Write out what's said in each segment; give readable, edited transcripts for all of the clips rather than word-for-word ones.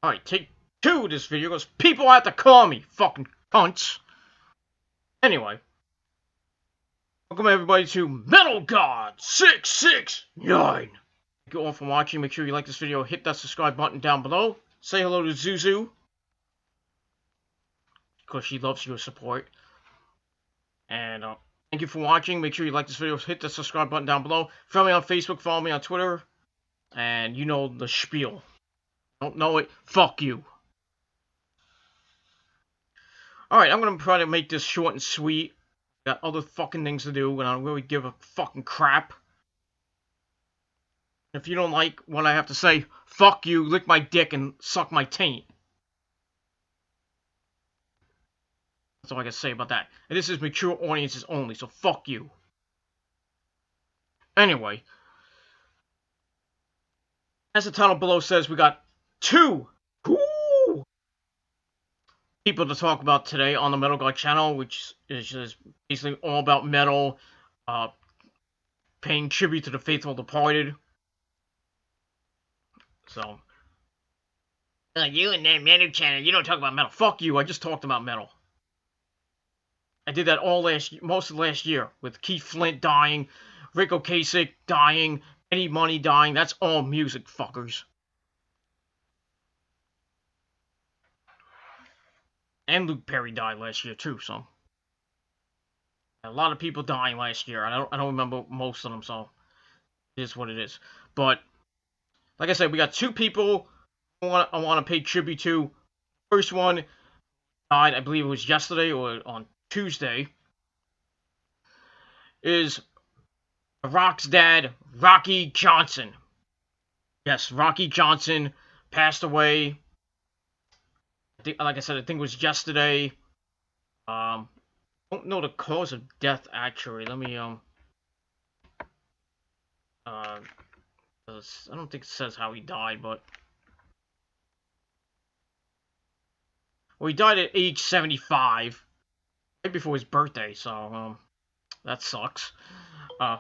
Alright, take 2 of this video, because people have to call me, fucking cunts. Anyway. Welcome everybody to Metal God 669. Thank you all for watching. Make sure you like this video, hit that subscribe button down below. Say hello to Zuzu, because she loves your support. And thank you for watching. Make sure you like this video, hit the subscribe button down below. Follow me on Facebook, follow me on Twitter. And you know the spiel. Don't know it? Fuck you. Alright, I'm going to try to make this short and sweet. Got other fucking things to do, and I don't really give a fucking crap. If you don't like what I have to say, fuck you, lick my dick, and suck my taint. That's all I can say about that. And this is mature audiences only, so fuck you. Anyway. As the title below says, we got 2 people to talk about today on the Metal God channel, which is just basically all about metal, paying tribute to the faithful departed. So, you and that metal channel, you don't talk about metal. Fuck you, I just talked about metal. I did that all most of last year, with Keith Flint dying, Rick Ocasek dying, Eddie Money dying. That's all music, fuckers. And Luke Perry died last year too, so a lot of people dying last year. I don't remember most of them, so it is what it is. But like I said, we got 2 people I want to pay tribute to. First one died, I believe it was yesterday or on Tuesday. Is Rock's dad, Rocky Johnson. Yes, Rocky Johnson passed away. Like I said, I think it was yesterday. Don't know the cause of death actually. Let me I don't think it says how he died, but well, he died at age 75, right before his birthday. So that sucks. Like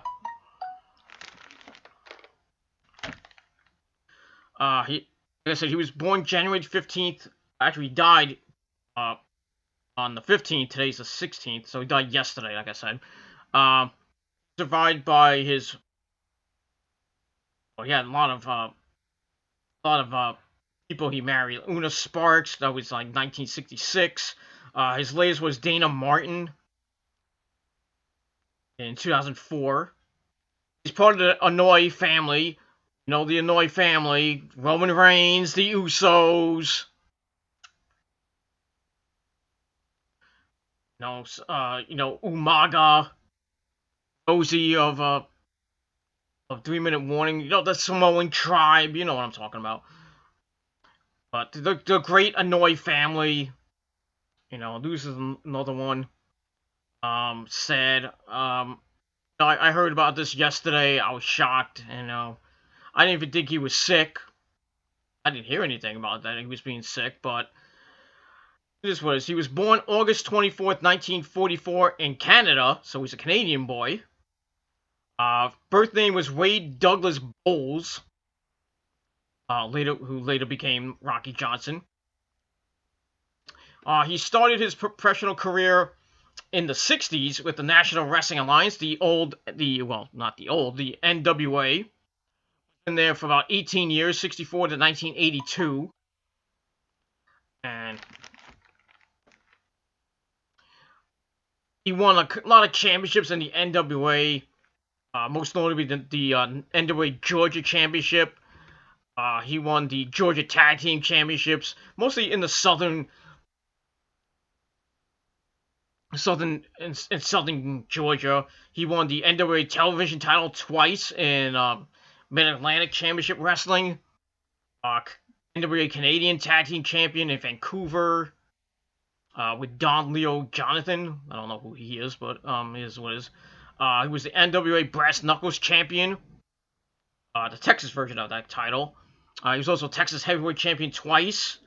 I said, he was born January 15th. Actually, he died on the 15th. Today's the 16th, so he died yesterday, like I said. Survived by his... Well, he had a lot of people he married. Una Sparks, that was like 1966. His latest was Dana Martin in 2004. He's part of the Anoa'i family. You know, the Anoa'i family. Roman Reigns, the Usos... Umaga, Rosie of 3 Minute Warning, you know, the Samoan tribe, you know what I'm talking about. But the great Anoa'i family, you know, this is another one. Sad. I heard about this yesterday. I was shocked, and I didn't even think he was sick. I didn't hear anything about that. He was being sick, but this was, he was born August 24th, 1944 in Canada, so he's a Canadian boy. Birth name was Wade Douglas Bowles, who later became Rocky Johnson. He started his professional career in the 60s with the National Wrestling Alliance, the NWA. Been there for about 18 years, 64 to 1982. And he won a lot of championships in the NWA, most notably the NWA Georgia Championship. He won the Georgia Tag Team Championships, mostly in the southern Georgia. He won the NWA Television title twice in Mid-Atlantic Championship Wrestling. NWA Canadian Tag Team Champion in Vancouver. With Don Leo Jonathan. I don't know who he is, but he is what it is. He was the NWA Brass Knuckles Champion. The Texas version of that title. He was also Texas Heavyweight Champion twice.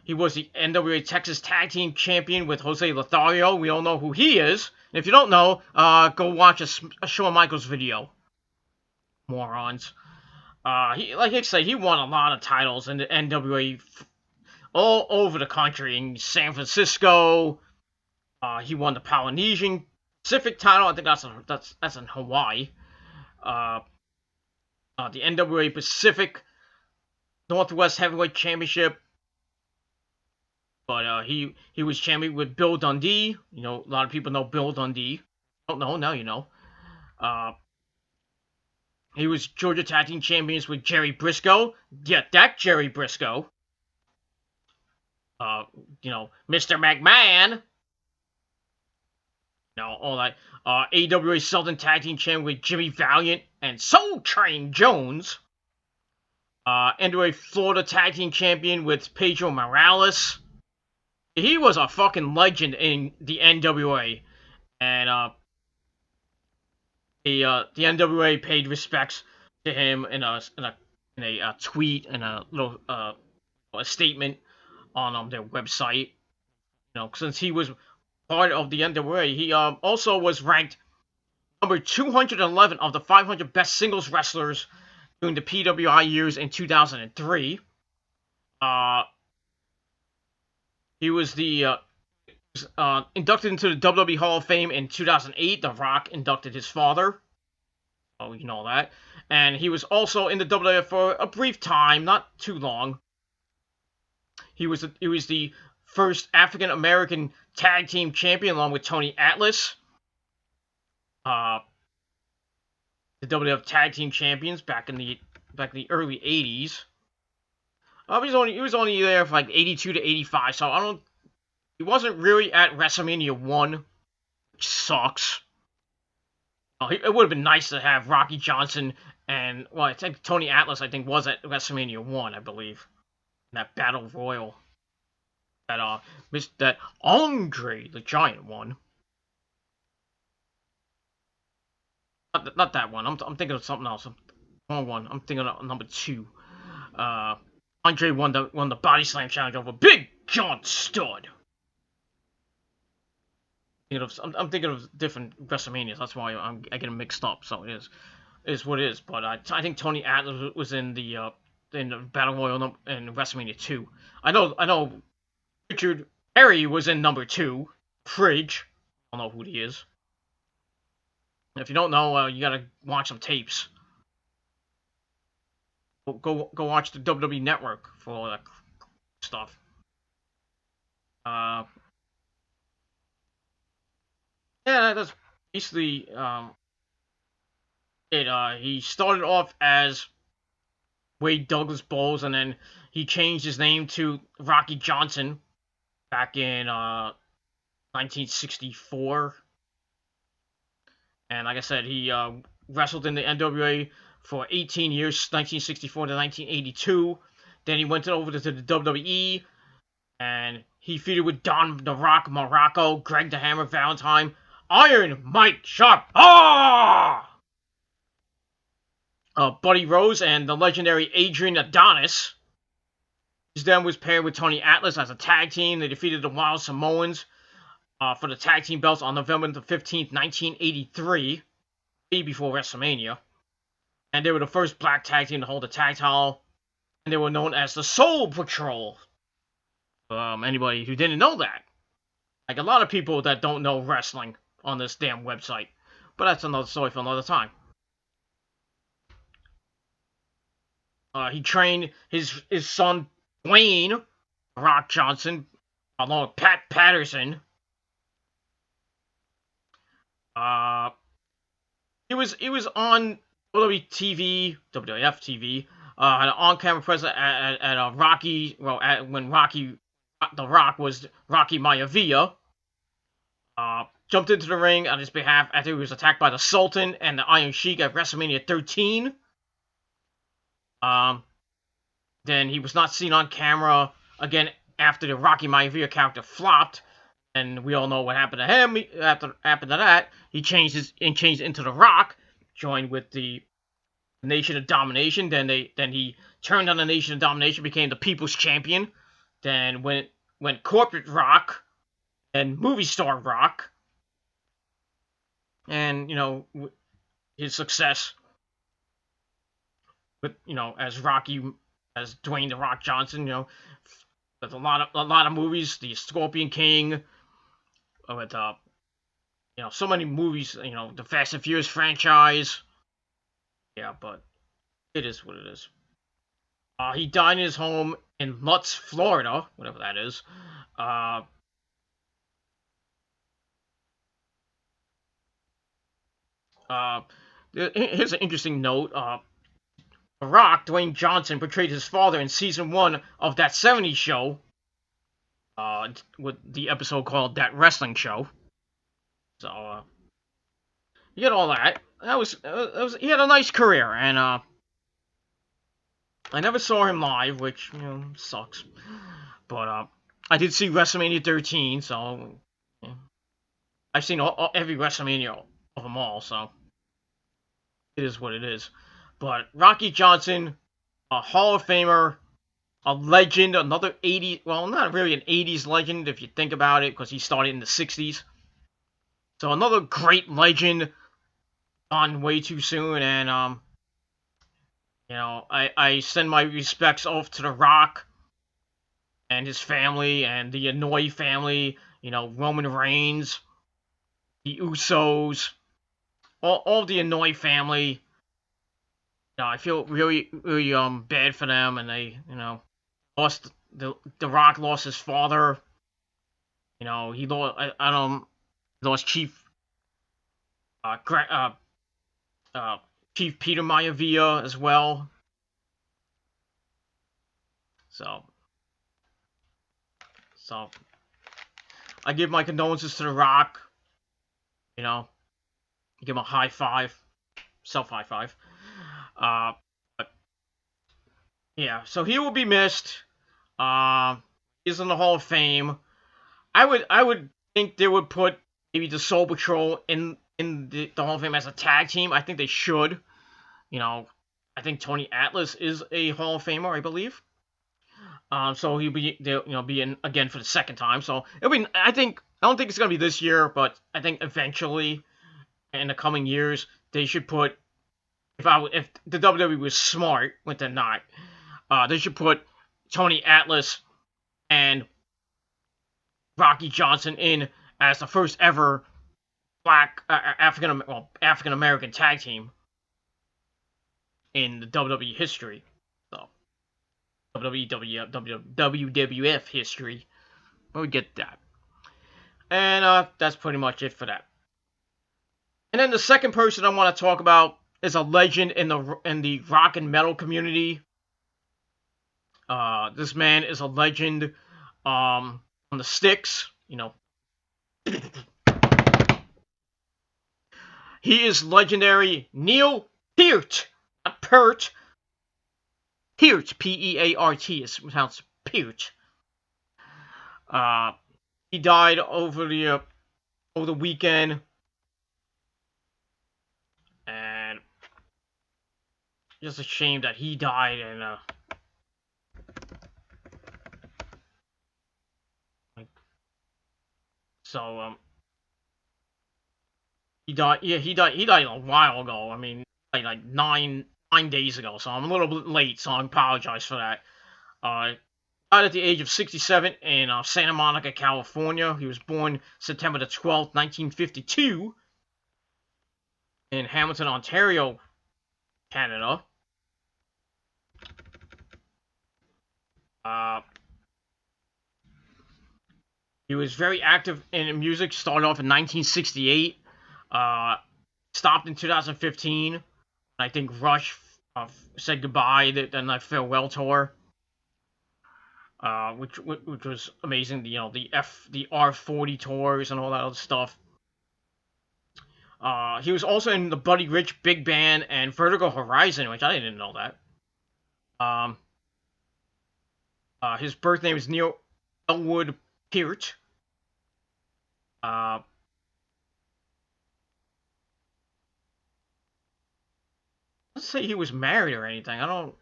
He was the NWA Texas Tag Team Champion with Jose Lothario. We all know who he is. And if you don't know, go watch a Shawn Michaels video. Morons. Like I say, he won a lot of titles in the NWA all over the country. In San Francisco, he won the Polynesian Pacific title. I think that's in Hawaii. Uh, the NWA Pacific Northwest Heavyweight Championship. But he was champion with Bill Dundee. You know, a lot of people know Bill Dundee. Don't know, now you know. Uh, he was Georgia Tag Team Champions with Jerry Briscoe. Get that, Jerry Briscoe. Uh, Mr. McMahon. All that. AWA Southern Tag Team Champion with Jimmy Valiant and Soul Train Jones. NWA Florida Tag Team Champion with Pedro Morales. He was a fucking legend in the NWA. And the NWA paid respects to him in a tweet and a little a statement on their website. Since he was part of the NWA, he also was ranked number 211 of the 500 best singles wrestlers during the PWI years in 2003. He was inducted into the WWE Hall of Fame in 2008. The Rock inducted his father. Oh, you know that. And he was also in the WWF for a brief time, not too long. He was the first African American tag team champion along with Tony Atlas. The WWF tag team champions back in the early 80s. He was only there for like 82 to 85, so he wasn't really at WrestleMania 1, which sucks. It would have been nice to have Rocky Johnson and, well, I think Tony Atlas, was at WrestleMania 1, I believe. In that Battle Royal. That Andre the Giant won. Not that one. I'm thinking of something else. Wrong one. I'm thinking of number 2. Andre won the Body Slam Challenge over Big John Studd. I'm thinking of different WrestleManias. That's why I get them mixed up. So it is what it is. But I think Tony Atlas was in the Battle Royal in WrestleMania 2. I know Richard Perry was in number 2. Fridge. I don't know who he is. If you don't know, you gotta watch some tapes. Go watch the WWE Network for all that stuff. Yeah, that's basically it. He started off as Wade Douglas Bowles, and then he changed his name to Rocky Johnson back in 1964. And like I said, he wrestled in the NWA for 18 years, 1964 to 1982. Then he went over to the WWE, and he feuded with Don the Rock Morocco, Greg the Hammer Valentine, Iron Mike Sharp, Buddy Rose, and the legendary Adrian Adonis. He then was paired with Tony Atlas as a tag team. They defeated the Wild Samoans for the tag team belts on November the 15th, 1983, before WrestleMania. And they were the first black tag team to hold the tag title, and they were known as the Soul Patrol. Anybody who didn't know that, like a lot of people that don't know wrestling on this damn website, but that's another story for another time. He trained his son Dwayne Rock Johnson along with Pat Patterson. He was on WWF TV, an on-camera presence at a Rocky, when The Rock was Rocky Maivia. Jumped into the ring on his behalf after he was attacked by the Sultan and the Iron Sheik at WrestleMania 13. Then he was not seen on camera again after the Rocky Maivia character flopped, and we all know what happened to him. After that, he changed into The Rock, joined with the Nation of Domination. Then he turned on the Nation of Domination, became the People's Champion. Then went Corporate Rock and Movie Star Rock. And, his success with, as Dwayne The Rock Johnson, There's a lot of movies. The Scorpion King with so many movies. The Fast and Furious franchise. Yeah, but it is what it is. He died in his home in Lutz, Florida, whatever that is. Uh, uh, Here's an interesting note. The Rock, Dwayne Johnson, portrayed his father in season one of that '70s show. With the episode called "That Wrestling Show." So you get all that. He had a nice career, and I never saw him live, which sucks. But I did see WrestleMania 13, so yeah. I've seen every WrestleMania of them all, so it is what it is. But Rocky Johnson, a Hall of Famer, a legend, another '80s, well, not really an '80s legend if you think about it, because he started in the '60s. So another great legend gone way too soon, and I send my respects off to The Rock and his family and the Anoa'i family. Roman Reigns, the Usos, all the Anoa'i family. I feel really really bad for them, and they lost the Rock lost his father. He lost I don't lost uh, uh, uh, Chief Peter Maivia as well. So so I give my condolences to The Rock. You know, give him a high five, self high five. Uh, but yeah, so he will be missed. He's in the Hall of Fame. I would think they would put maybe the Soul Patrol in the Hall of Fame as a tag team. I think they should. You know, I think Tony Atlas is a Hall of Famer, I believe. So he'll be in again for the second time. So it'll be. I don't think it's gonna be this year, but I think eventually in the coming years they should put. If the WWE was smart, which they're not, they should put Tony Atlas and Rocky Johnson in as the first ever black African American tag team in the WWE history. So WWF history. But we get that. And that's pretty much it for that. And then the second person I want to talk about is a legend in the rock and metal community. This man is a legend on the sticks. He is legendary Neil Peart. Not Peart. Peart. Peart. It's pronounced Peart. Uh, he died over the weekend, and just a shame that he died. And so he died. Yeah, he died. He died a while ago. I mean, like 9 days ago. So I'm a little bit late. So I apologize for that. Died at the age of 67 in Santa Monica, California. He was born September the 12th, 1952, in Hamilton, Ontario, Canada. Uh, he was very active in music. Started off in 1968. Uh, Stopped in 2015. I think Rush said goodbye. Then that farewell tour, which was amazing. The R40 tours and all that other stuff. He was also in the Buddy Rich Big Band and Vertigo Horizon, which I didn't know that. Um, his birth name is Neil Elwood Peart. Uh, let's say he was married or anything. I don't.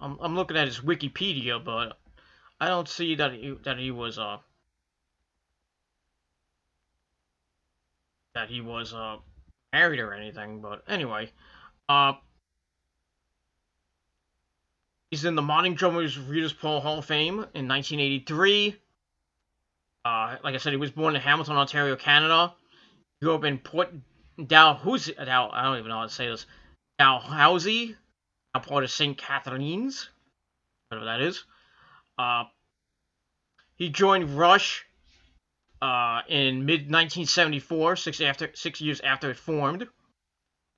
I'm looking at his Wikipedia, but I don't see that he was married or anything. But anyway, uh, He's in the Modern Drummers Readers Poll Hall of Fame in 1983. Like I said, he was born in Hamilton, Ontario, Canada. He grew up in Port Dalhousie. I don't even know how to say this. Dalhousie, a part of St. Catharines, whatever that is. Uh, he joined Rush in mid 1974, 6 years after it formed.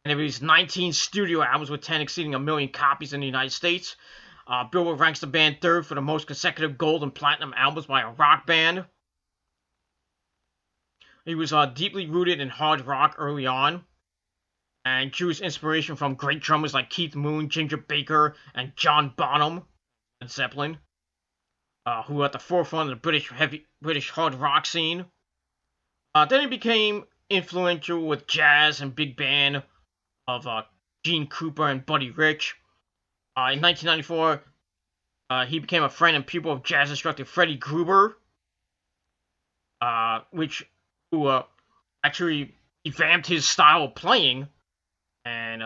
And there was 19 studio albums with 10 exceeding 1 million copies in the United States. Billboard ranks the band third for the most consecutive gold and platinum albums by a rock band. He was deeply rooted in hard rock early on, and drew his inspiration from great drummers like Keith Moon, Ginger Baker, and John Bonham, Led Zeppelin, who were at the forefront of the British hard rock scene. Then he became influential with jazz and big band of Gene Krupa and Buddy Rich. In 1994, he became a friend and pupil of jazz instructor Freddie Gruber, who actually revamped his style of playing. And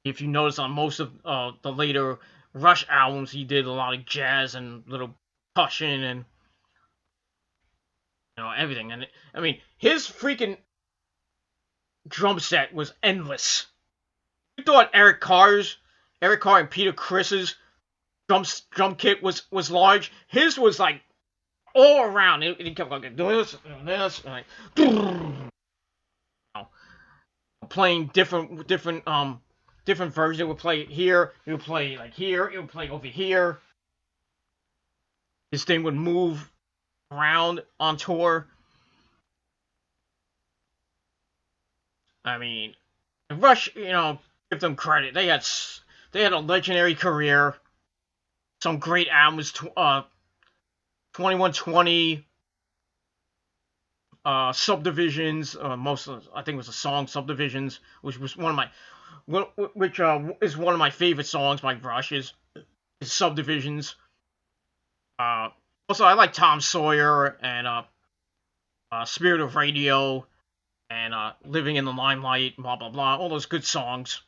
if you notice on most of the later Rush albums, he did a lot of jazz and little percussion and everything. And I mean, his freaking drum set was endless. You thought Eric Carr and Peter Criss's drum kit was large. His was like all around. He kept like this, like, playing different versions. It would play here. It would play like here. It would play over here. This thing would move around on tour. I mean, Rush, give them credit. They had a legendary career. Some great albums. 2120. Subdivisions. Most of, I think it was a song Subdivisions, which was is one of my favorite songs by Rush. Is Subdivisions. Also, I like Tom Sawyer and Spirit of Radio and Living in the Limelight, blah blah blah. All those good songs.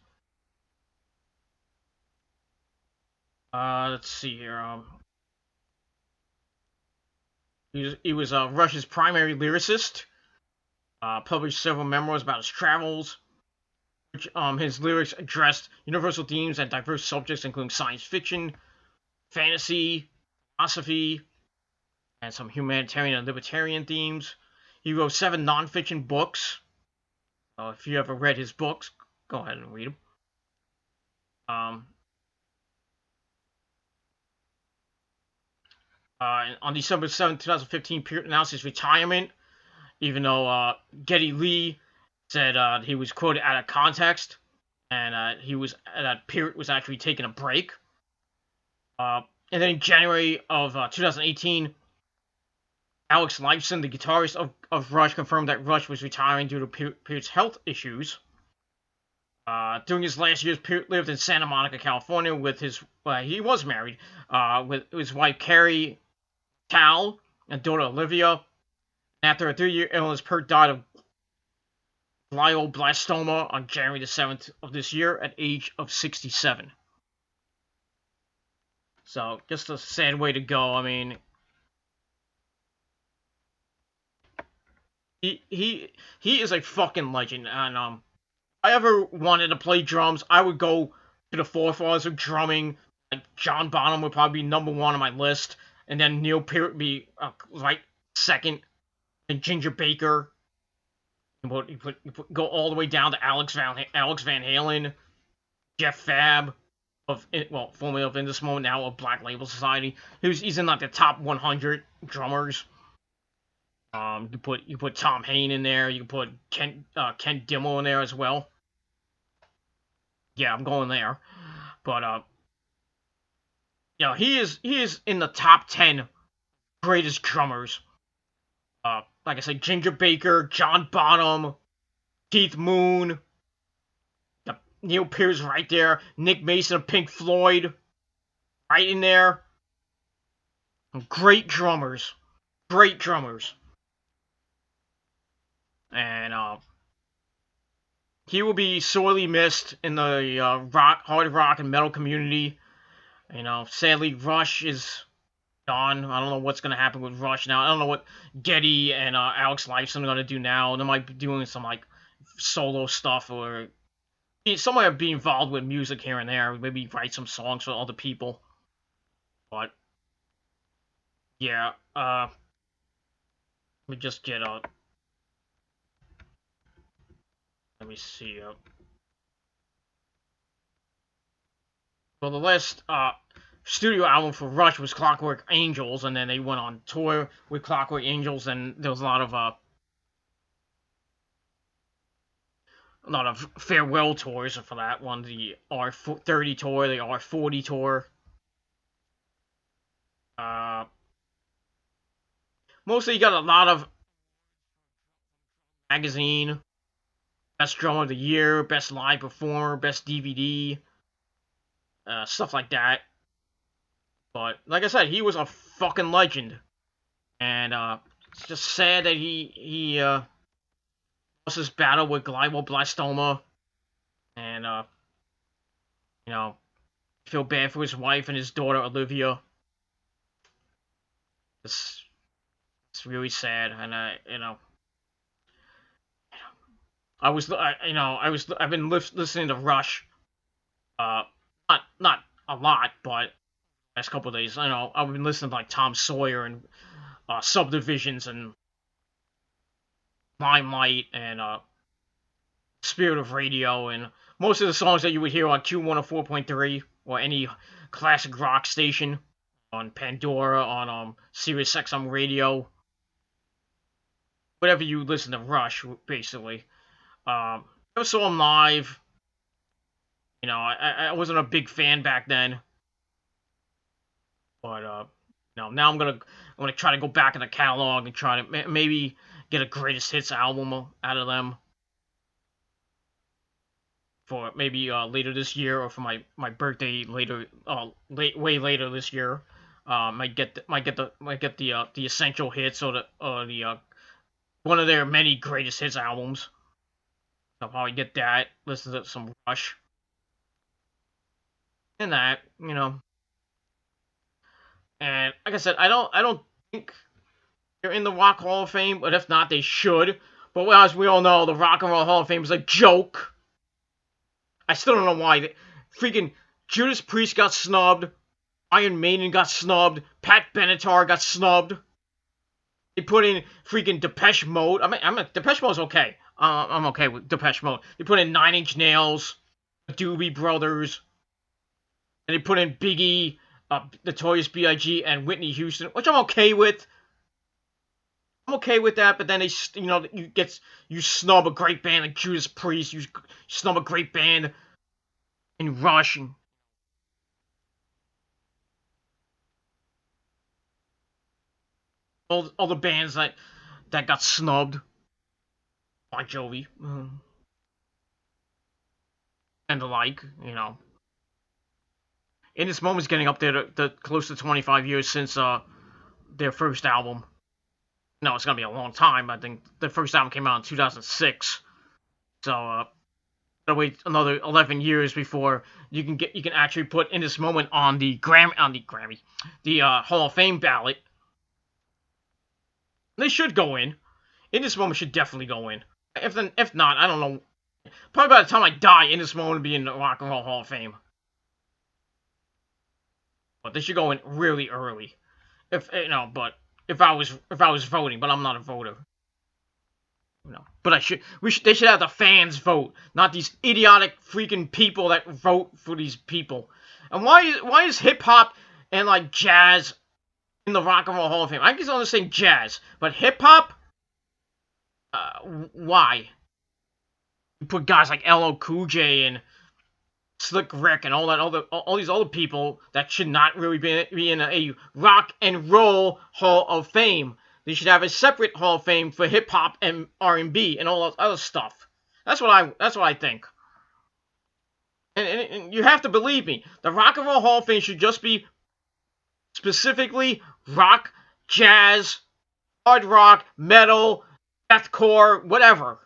Let's see here. He was Rush's primary lyricist. Published several memoirs about his travels. Which, his lyrics addressed universal themes and diverse subjects, including science fiction, fantasy, philosophy, and some humanitarian and libertarian themes. He wrote 7 nonfiction books. If you ever read his books, go ahead and read them. On December 7, 2015, Peart announced his retirement, even though Geddy Lee said he was quoted out of context, and that Peart was actually taking a break. And then in January of 2018, Alex Lifeson, the guitarist of Rush, confirmed that Rush was retiring due to Peart's health issues. During his last years, Peart lived in Santa Monica, California with he was married, with his wife Carrie Tal and daughter Olivia. After a 3-year illness, Peart died of glioblastoma on January the 7th of this year at age of 67. So, just a sad way to go. I mean, he is a fucking legend, and if I ever wanted to play drums, I would go to the forefathers of drumming. Like John Bonham would probably be number 1 on my list, and then Neil Peart would be right second, and Ginger Baker. You go all the way down to Alex Van Halen, Jeff Fab formerly of In This Moment, now of Black Label Society. He's in like the top 100 drummers. You put Tom Hayne in there. You can put Ken Dimmel in there as well. Yeah, I'm going there. But he is in the top 10 greatest drummers. Like I said, Ginger Baker, John Bonham, Keith Moon, Neil Peart's right there, Nick Mason of Pink Floyd, right in there. Great drummers. And he will be sorely missed in the hard rock and metal community. Sadly, Rush is gone. I don't know what's gonna happen with Rush now. I don't know what Getty and Alex Lifeson are gonna do now. They might be doing some like solo stuff or somewhere be involved with music here and there. Maybe write some songs for other people. But yeah, let me just get let me see. Well, the last studio album for Rush was Clockwork Angels, and then they went on tour with Clockwork Angels, and there was a lot of farewell tours for that one. The R30 tour, the R40 tour. Uh, Mostly you got a lot of magazine, best drummer of the year, best live performer, best DVD, stuff like that. But like I said, he was a fucking legend, and it's just sad that he lost his battle with glioblastoma, and you know, feel bad for his wife and his daughter Olivia. It's it's really sad, and I've been listening to Rush, uh, not a lot, but last couple of days, I've been listening to like Tom Sawyer and Subdivisions and Limelight and Spirit of Radio and most of the songs that you would hear on Q104.3 or any classic rock station on Pandora, on Sirius XM Radio, whatever you listen to Rush, basically. I saw him live. I wasn't a big fan back then, but now I'm gonna try to go back in the catalog and try to maybe get a greatest hits album out of them for maybe later this year or for my birthday later, way later this year. Might get the essential hits or the one of their many greatest hits albums. I'll probably get that. Listen to some Rush and that, And like I said, I don't think they're in the Rock Hall of Fame, but if not, they should. But as we all know, the Rock and Roll Hall of Fame is a joke. I still don't know why. Freaking Judas Priest got snubbed. Iron Maiden got snubbed. Pat Benatar got snubbed. They put in freaking Depeche Mode. Depeche Mode's okay. I'm okay with Depeche Mode. They put in Nine Inch Nails, Doobie Brothers, and they put in Biggie, Notorious B.I.G., and Whitney Houston, which I'm okay with. I'm okay with that, but then you snub a great band like Judas Priest, you snub a great band in Rush, and all the bands that got snubbed, Bon Jovi, and the like, In this moment, it's getting up there to close to 25 years since their first album. No, it's gonna be a long time. I think the first album came out in 2006, so gotta wait another 11 years before you can actually put In This Moment on the Grammy, the Hall of Fame ballot. They should go in. In This Moment should definitely go in. If not, I don't know. Probably by the time I die, In This Moment will be in the Rock and Roll Hall of Fame. But they should go in really early. But if I was voting, but I'm not a voter. But they should have the fans vote, not these idiotic freaking people that vote for these people. And why is hip hop and like jazz in the Rock and Roll Hall of Fame? I can understand jazz, but hip hop, why? You put guys like LL Cool J and Slick Rick and all these other people that should not really be in a Rock and Roll Hall of Fame. They should have a separate Hall of Fame for hip hop and R&B and all that other stuff. That's what I think. And you have to believe me. The Rock and Roll Hall of Fame should just be specifically rock, jazz, hard rock, metal, deathcore, whatever.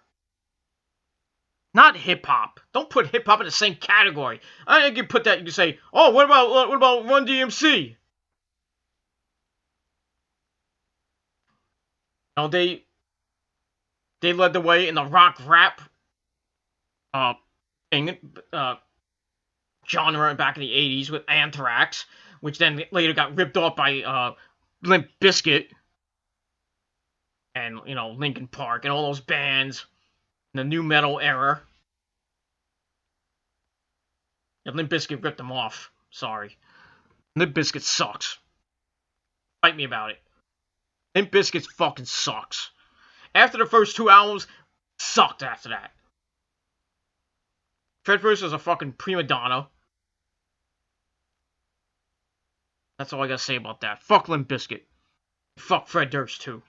Not hip hop. Don't put hip hop in the same category. I think you put that. You can say, oh, what about Run DMC? You know, they led the way in the rock rap uh thing, uh genre back in the 80s with Anthrax, which then later got ripped off by Limp Bizkit and Linkin Park and all those bands in the new metal era. And Limp Bizkit ripped them off. Sorry, Limp Bizkit sucks. Fight me about it. Limp Bizkit fucking sucks. After the first two albums, sucked after that. Fred Durst is a fucking prima donna. That's all I gotta say about that. Fuck Limp Bizkit. Fuck Fred Durst too.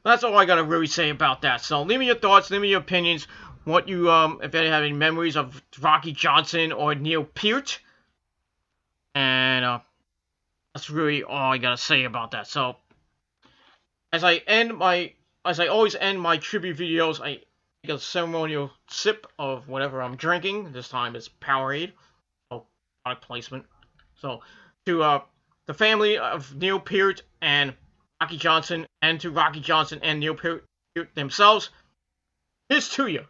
That's all I gotta really say about that. So leave me your thoughts, leave me your opinions. What you if you have any memories of Rocky Johnson or Neil Peart. And that's really all I gotta say about that. So as I always end my tribute videos, I take a ceremonial sip of whatever I'm drinking. This time it's Powerade. Oh, product placement. So to the family of Neil Peart and Rocky Johnson, and to Rocky Johnson and Neil Peart themselves, here's to you.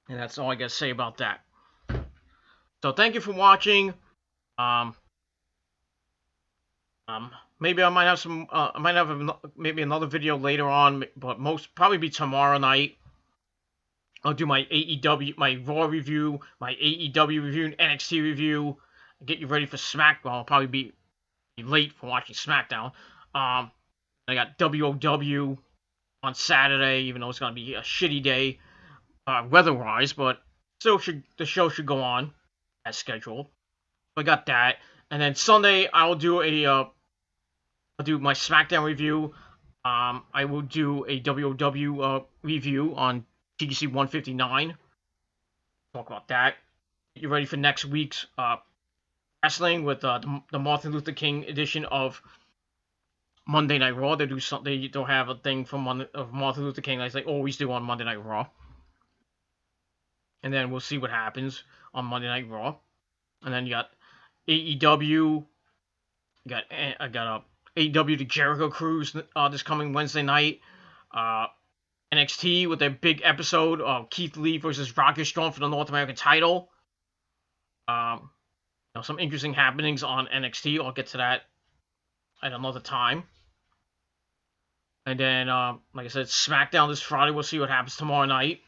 And that's all I gotta say about that. So thank you for watching. Maybe I might have some. I might have maybe another video later on, but probably be tomorrow night. I'll do my AEW, my Raw review, my AEW review, and NXT review. Get you ready for SmackDown. I'll probably be late for watching SmackDown. I got WOW on Saturday, even though it's gonna be a shitty day, weather-wise, but still the show should go on as scheduled. I got that, and then Sunday I'll do my SmackDown review. I will do a WOW review on TGC 159. Talk about that. Get you ready for next week's wrestling with the Martin Luther King edition of Monday Night Raw. They'll have a thing from Martin Luther King like they always do on Monday Night Raw. And then we'll see what happens on Monday Night Raw. And then you got AEW. I got AEW the Jericho Cruise this coming Wednesday night. NXT with their big episode of Keith Lee versus Roderick Strong for the North American title. Some interesting happenings on NXT. I'll get to that at another time. And then, like I said, SmackDown this Friday. We'll see what happens tomorrow night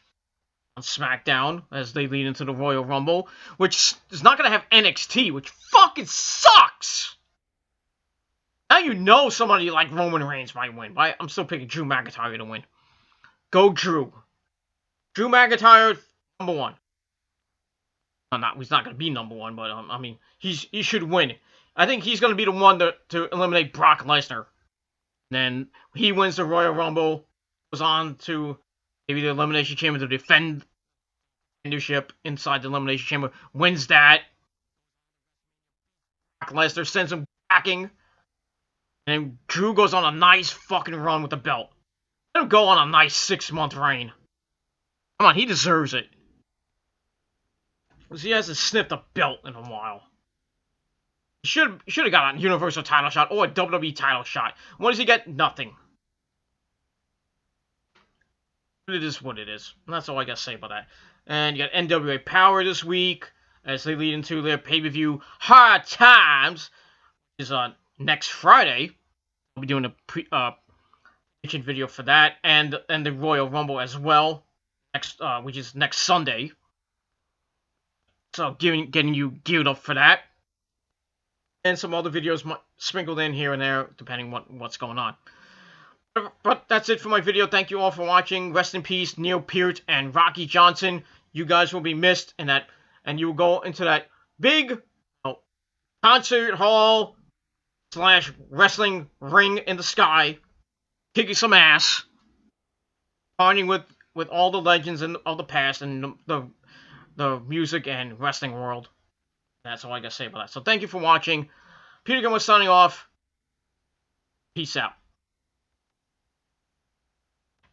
on SmackDown as they lead into the Royal Rumble, which is not going to have NXT, which fucking sucks. Now somebody like Roman Reigns might win. But I'm still picking Drew McIntyre to win. Go Drew. Drew McIntyre, number one. He's not going to be number one, but he should win. I think he's going to be the one to eliminate Brock Lesnar. Then he wins the Royal Rumble, goes on to maybe the Elimination Chamber to defend leadership inside the Elimination Chamber, wins that. Brock Lesnar sends him packing. And Drew goes on a nice fucking run with the belt. Let him go on a nice 6-month reign. Come on, he deserves it. Because he hasn't sniffed a belt in a while. He should have got a Universal title shot or a WWE title shot. What does he get? Nothing. But it is what it is. And that's all I got to say about that. And you got NWA Power this week as they lead into their pay-per-view Hard Times, which is next Friday. I'll be doing a prediction video for that, and the Royal Rumble as well, which is next Sunday. So getting you geared up for that, and some other videos sprinkled in here and there, depending what's going on. But that's it for my video. Thank you all for watching. Rest in peace, Neil Peart and Rocky Johnson. You guys will be missed in that, and you will go into that big concert hall / wrestling ring in the sky, kicking some ass, partying with all the legends of the past and the music and wrestling world. That's all I gotta say about that. So thank you for watching. Peter Gunn was signing off. Peace out.